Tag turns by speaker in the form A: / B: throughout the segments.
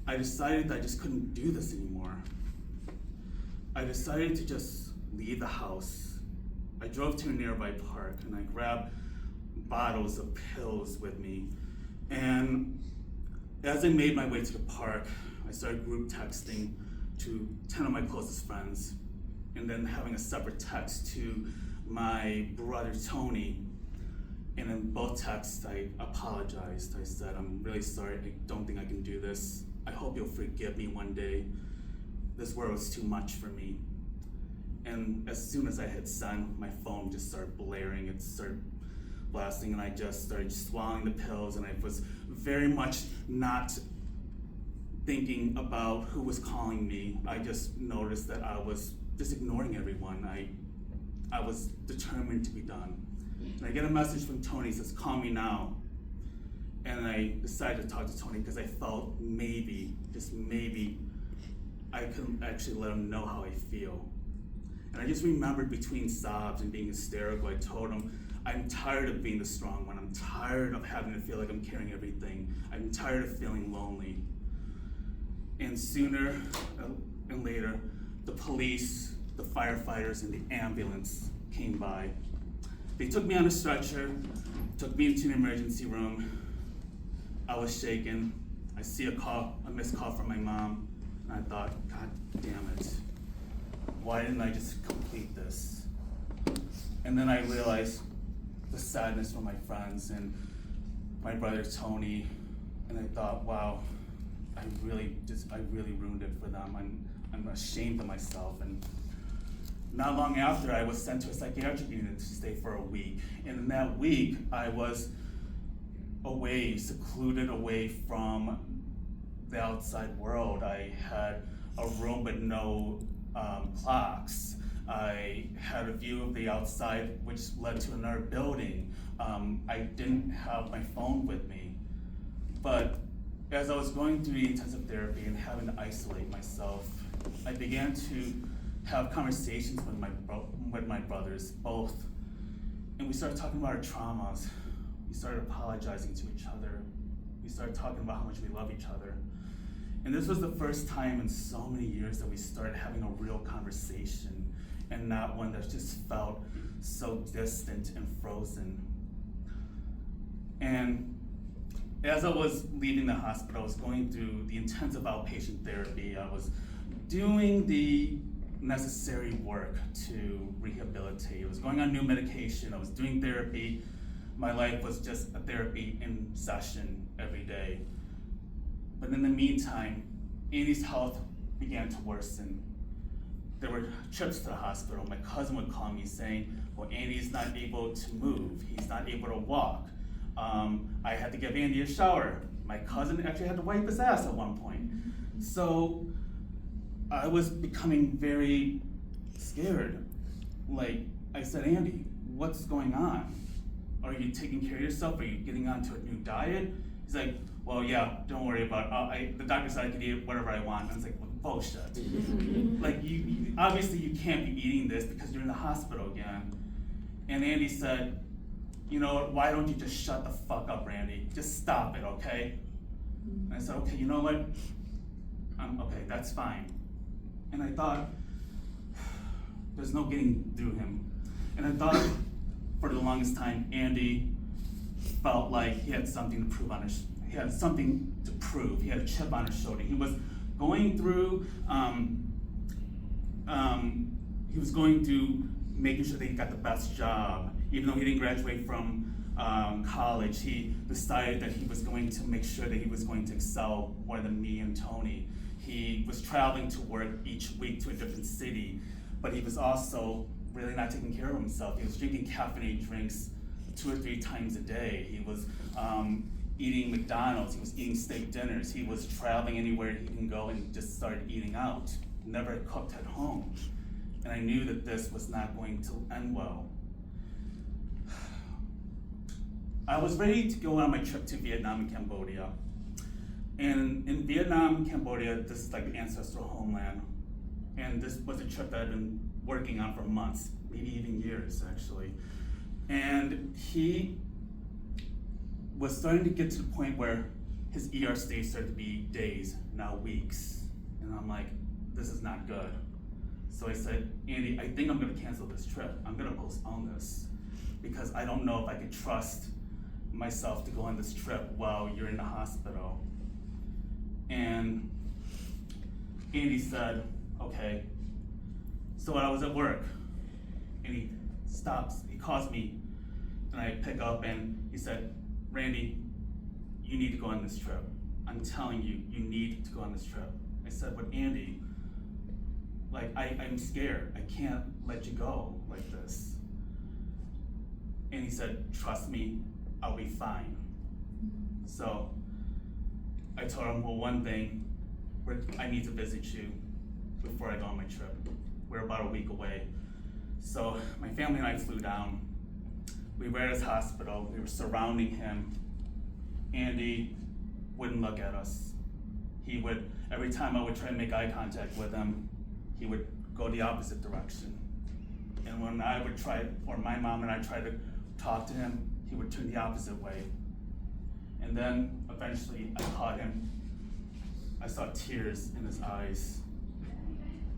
A: I decided that I just couldn't do this anymore. I decided to just leave the house. I drove to a nearby park and I grabbed bottles of pills with me. And as I made my way to the park, I started group texting to 10 of my closest friends, and then having a separate text to my brother Tony. And in both texts, I apologized. I said, I'm really sorry, I don't think I can do this. I hope you'll forgive me one day. This world was too much for me. And as soon as I hit send, my phone just started blaring. It started blasting, and I just started swallowing the pills, and I was very much not thinking about who was calling me. I just noticed that I was just ignoring everyone. I was determined to be done. And I get a message from Tony that says, call me now. And I decided to talk to Tony because I felt maybe, just maybe, I could actually let him know how I feel. And I just remembered between sobs and being hysterical, I told him, I'm tired of being the strong one. I'm tired of having to feel like I'm carrying everything. I'm tired of feeling lonely. And sooner and later, the police, the firefighters, and the ambulance came by. They took me on a stretcher, took me into an emergency room. I was shaken. I see a missed call from my mom, and I thought, God damn it. Why didn't I just complete this? And then I realized the sadness from my friends and my brother Tony, and I thought, wow, I really ruined it for them. I'm ashamed of myself. And not long after, I was sent to a psychiatric unit to stay for a week. And in that week, I was away, secluded away from the outside world. I had a room with no clocks. I had a view of the outside, which led to another building. I didn't have my phone with me. But as I was going through the intensive therapy and having to isolate myself, I began to have conversations with my brothers, both. And we started talking about our traumas. We started apologizing to each other. We started talking about how much we love each other. And this was the first time in so many years that we started having a real conversation, and not one that just felt so distant and frozen. And as I was leaving the hospital, I was going through the intensive outpatient therapy. I was doing the necessary work to rehabilitate. I was going on new medication. I was doing therapy. My life was just a therapy in session every day. But in the meantime, Andy's health began to worsen. There were trips to the hospital. My cousin would call me saying, well, Andy's not able to move. He's not able to walk. I had to give Andy a shower. My cousin actually had to wipe his ass at one point. So I was becoming very scared. Like, I said, Andy, what's going on? Are you taking care of yourself? Are you getting onto a new diet? He's like, well, yeah, don't worry about it. The doctor said I could eat whatever I want. And I was like, well, bullshit. Like, you obviously you can't be eating this because you're in the hospital again. And Andy said, you know, why don't you just shut the fuck up, Randy? Just stop it, okay? And I said, okay, you know what? Okay, that's fine. And I thought, there's no getting through him. And I thought, for the longest time, Andy felt like he had something to prove he had something to prove. He had a chip on his shoulder. He was going through, making sure that he got the best job. Even though he didn't graduate from college, he decided that he was going to make sure that he was going to excel more than me and Tony. He was traveling to work each week to a different city, but he was also really not taking care of himself. He was drinking caffeinated drinks 2 or 3 times a day. He was eating McDonald's. He was eating steak dinners. He was traveling anywhere he can go and just started eating out. Never cooked at home. And I knew that this was not going to end well. I was ready to go on my trip to Vietnam and Cambodia. And in Vietnam and Cambodia, this is like the ancestral homeland. And this was a trip that I'd been working on for months, maybe even years, actually. And he was starting to get to the point where his ER stay started to be days, now weeks. And I'm like, this is not good. So I said, Andy, I think I'm gonna cancel this trip. I'm gonna postpone this because I don't know if I can trust myself to go on this trip while you're in the hospital. And Andy said, okay. So I was at work, and he stops, he calls me, and I pick up, and he said, Randy, you need to go on this trip. I'm telling you, you need to go on this trip. I said, but Andy, like, I'm scared. I can't let you go like this. And he said, trust me, I'll be fine. So I told him, well, one thing, I need to visit you before I go on my trip. We're about a week away. So my family and I flew down. We were at his hospital. We were surrounding him. Andy wouldn't look at us. He would, every time I would try to make eye contact with him, he would go the opposite direction. And when I would try, or my mom and I tried to talk to him, he would turn the opposite way. And then eventually I caught him. I saw tears in his eyes,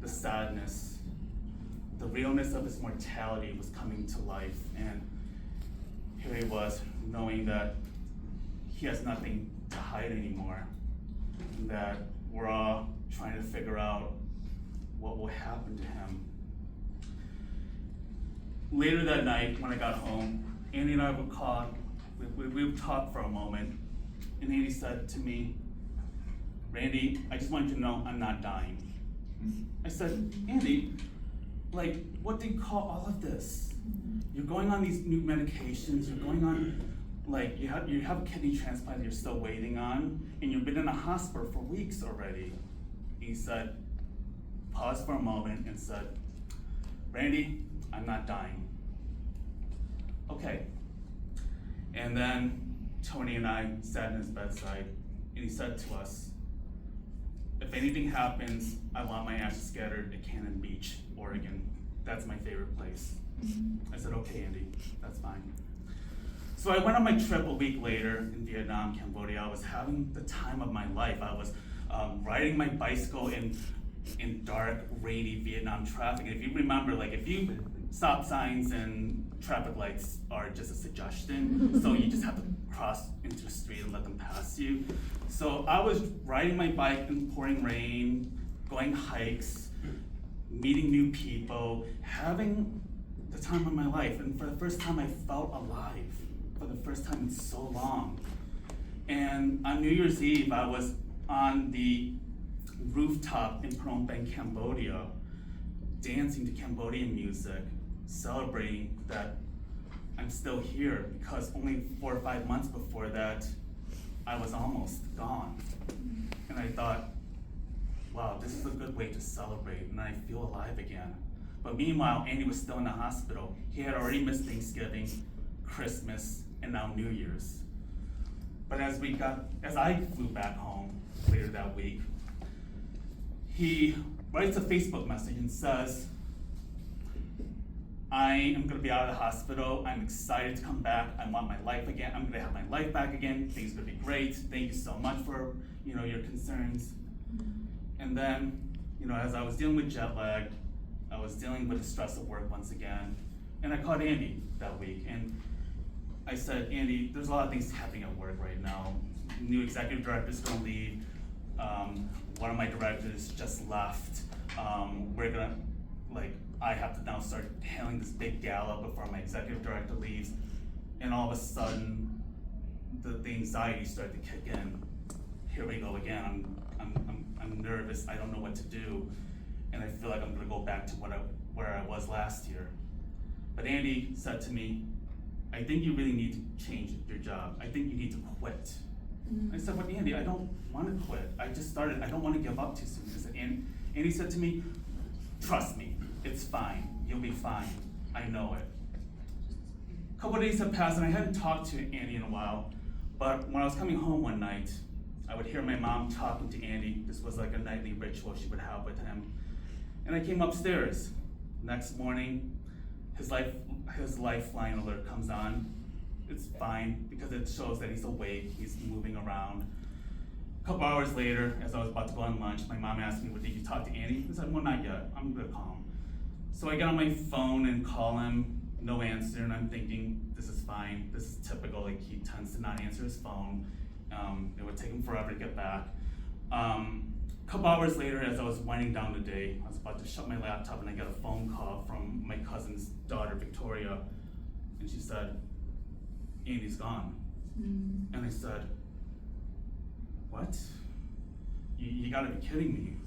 A: the sadness, the realness of his mortality was coming to life. And here he was, knowing that he has nothing to hide anymore, and that we're all trying to figure out what will happen to him. Later that night, when I got home, Andy and I would call, we would talk for a moment, and Andy said to me, Randy, I just want you to know I'm not dying. I said, Andy, like, what do you call all of this? You're going on these new medications, you're going on, like, you have a kidney transplant you're still waiting on, and you've been in a hospital for weeks already. He said, paused for a moment and said, Randy, I'm not dying. Okay. And then Tony and I sat in his bedside, and he said to us, if anything happens, I want my ashes scattered at Cannon Beach, Oregon. That's my favorite place. I said, okay, Andy, that's fine. So I went on my trip a week later in Vietnam, Cambodia. I was having the time of my life. I was riding my bicycle in dark, rainy Vietnam traffic. And if you remember, like, if you stop signs and traffic lights are just a suggestion, so you just have to cross into the street and let them pass you. So I was riding my bike in pouring rain, going hikes, meeting new people, having the time of my life. And for the first time, I felt alive, for the first time in so long. And on New Year's Eve, I was on the rooftop in Phnom Penh, Cambodia, dancing to Cambodian music, celebrating that I'm still here, because only 4 or 5 months before that, I was almost gone. And I thought, wow, this is a good way to celebrate, and I feel alive again. But meanwhile, Andy was still in the hospital. He had already missed Thanksgiving, Christmas, and now New Year's. But as I flew back home later that week, he writes a Facebook message and says, I am gonna be out of the hospital. I'm excited to come back. I want my life again. I'm gonna have my life back again. Things are gonna be great. Thank you so much for, your concerns. And then, as I was dealing with jet lag, I was dealing with the stress of work once again, and I called Andy that week, and I said, Andy, there's a lot of things happening at work right now. New executive director's gonna leave. One of my directors just left. I have to now start handling this big gala before my executive director leaves. And all of a sudden, the anxiety started to kick in. Here we go again. I'm nervous. I don't know what to do, and I feel like I'm gonna go back to where I was last year. But Andy said to me, I think you really need to change your job. I think you need to quit. I said, well, Andy, I don't want to quit. I just started. I don't want to give up too soon. I said, Andy said to me, trust me, it's fine. You'll be fine. I know it. A couple of days have passed, and I hadn't talked to Andy in a while. But when I was coming home one night, I would hear my mom talking to Andy. This was like a nightly ritual she would have with him. And I came upstairs. Next morning, his lifeline alert comes on. It's fine because it shows that he's awake, he's moving around. couple hours later, as I was about to go on lunch, my mom asked me, well, did you talk to Andy? I said, well, not yet, I'm gonna call him. So I get on my phone and call him, no answer, and I'm thinking, this is fine, this is typical, like he tends to not answer his phone. It would take him forever to get back. Couple hours later, as I was winding down the day, I was about to shut my laptop and I got a phone call from my cousin's daughter, Victoria, and she said, Andy's gone. And I said, what? You gotta be kidding me.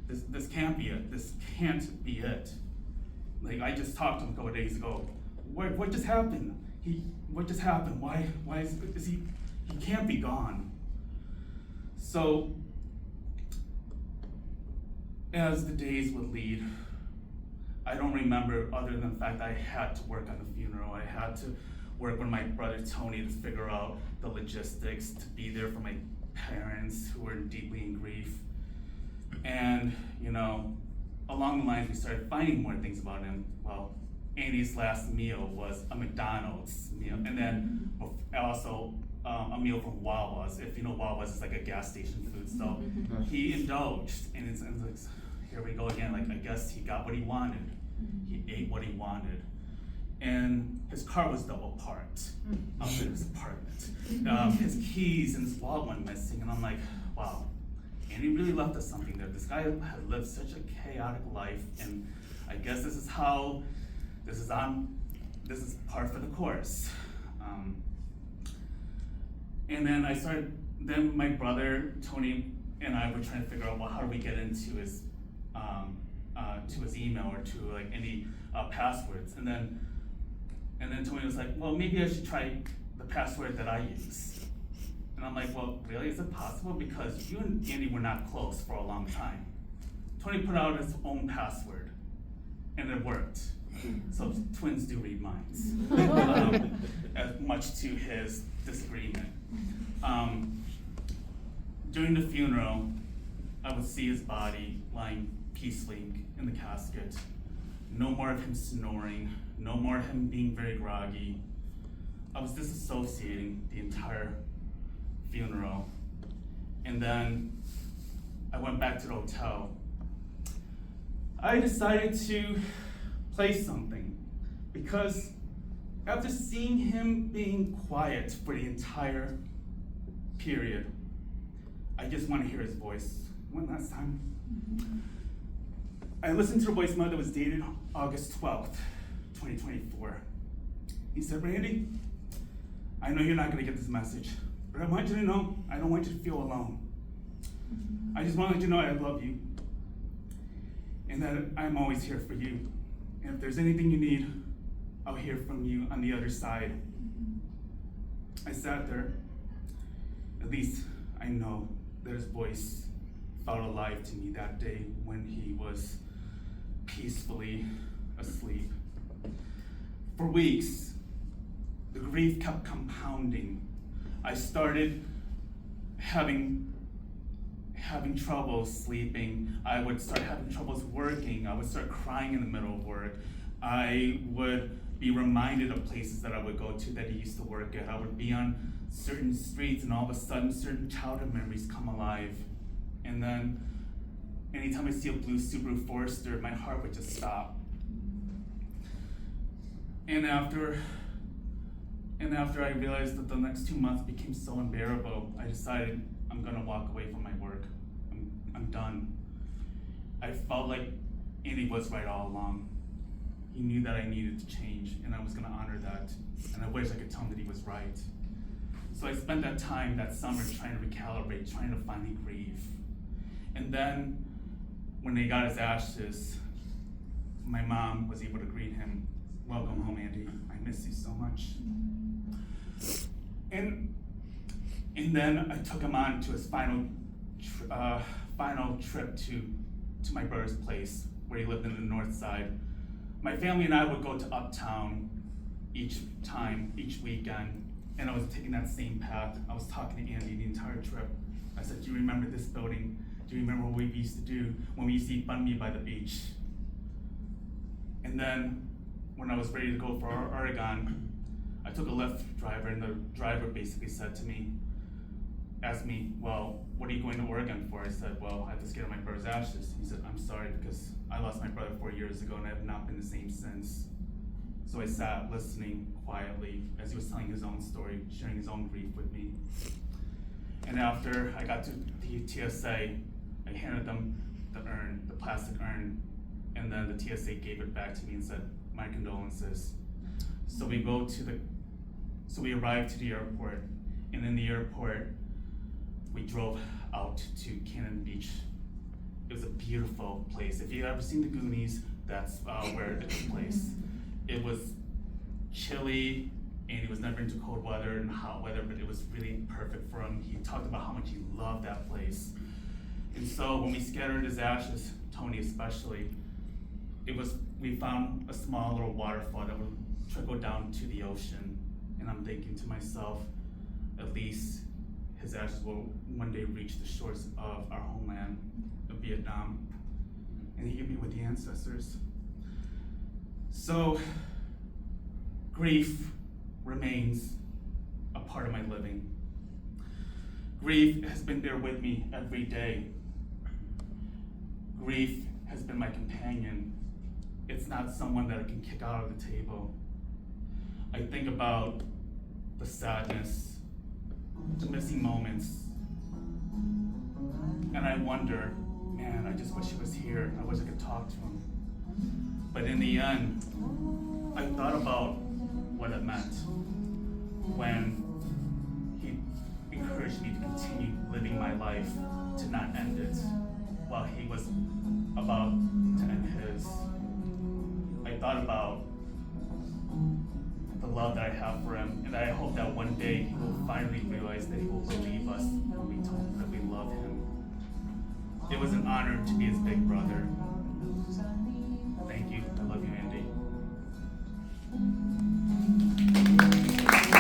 A: This can't be it, this can't be it. Like, I just talked to him a couple days ago. What just happened? What just happened? Why is he can't be gone. So, as the days would lead, I don't remember other than the fact that I had to work on the funeral. I had to work with my brother Tony to figure out the logistics, to be there for my parents who were deeply in grief. And, you know, along the lines, we started finding more things about him. Well, Andy's last meal was a McDonald's meal, and then also a meal from Wawa's. If you know Wawa's, it's like a gas station food. So he indulged, and it's like, here we go again. Like, I guess he got what he wanted. He ate what he wanted, and his car was double parked up in his apartment. His keys and his wallet went missing, and I'm like, wow. And he really left us something there. This guy had lived such a chaotic life, and I guess this is part for the course. And then my brother, Tony, and I were trying to figure out, well, how do we get into his email or to like any passwords? And then Tony was like, well, maybe I should try the password that I use. And I'm like, well, really, is it possible? Because you and Andy were not close for a long time. Tony put out his own password, and it worked. So twins do read minds, as much to his disagreement. During the funeral, I would see his body lying peacefully in the casket. No more of him snoring, no more of him being very groggy. I was disassociating the entire funeral. And then I went back to the hotel. I decided to play something because after seeing him being quiet for the entire period, I just want to hear his voice one last time. I listened to the voicemail that was dated August 12th, 2024. He said, Randy, I know you're not going to get this message, but I want you to know I don't want you to feel alone. I just want to let you know I love you and that I'm always here for you. And if there's anything you need, I'll hear from you on the other side. I sat there. At least I know that his voice felt alive to me that day when he was peacefully asleep. For weeks, the grief kept compounding. I started having trouble sleeping. I would start having troubles working. I would start crying in the middle of work. I would be reminded of places that I would go to that he used to work at. I would be on certain streets and all of a sudden certain childhood memories come alive. And then anytime I see a blue Subaru Forester, my heart would just stop. And after I realized that the next 2 months became so unbearable, I decided I'm gonna walk away from my work. I'm done. I felt like Andy was right all along. He knew that I needed to change, and I was gonna honor that. And I wish I could tell him that he was right. So I spent that time, that summer, trying to recalibrate, trying to finally grieve. And then, when they got his ashes, my mom was able to greet him. Welcome home, Andy. I miss you so much. And then I took him on to his final trip to my brother's place, where he lived in the north side. My family and I would go to Uptown each weekend, and I was taking that same path. I was talking to Andy the entire trip. I said, do you remember this building? Do you remember what we used to do when we used to eat Banh by the beach? And then, when I was ready to go for Oregon, I took a Lyft driver, and the driver basically said to me, asked me, well, what are you going to Oregon for? I said, well, I have to scatter my brother's ashes. He said, I'm sorry, because I lost my brother 4 years ago and I have not been the same since. So I sat listening quietly as he was telling his own story, sharing his own grief with me. And after I got to the TSA, I handed them the urn, the plastic urn, and then the TSA gave it back to me and said, my condolences. So we arrived to the airport, and in the airport, we drove out to Cannon Beach. It was a beautiful place. If you've ever seen the Goonies, that's where it took place. It was chilly, and he was never into cold weather and hot weather, but it was really perfect for him. He talked about how much he loved that place. And so when we scattered his ashes, Tony especially, we found a small little waterfall that would trickle down to the ocean. And I'm thinking to myself, at least his ashes will one day reach the shores of our homeland of Vietnam. And he could be with the ancestors. So grief remains a part of my living. Grief has been there with me every day. Grief has been my companion. It's not someone that I can kick out of the table. I think about the sadness, the missing moments, and I wonder, man, I just wish he was here. I wish I could talk to him. But in the end, I thought about what it meant when he encouraged me to continue living my life, to not end it, while he was about to end his. I thought about the love that I have for him, and I hope that one day he will finally realize that he will believe us when we told him that we love him. It was an honor to be his big brother.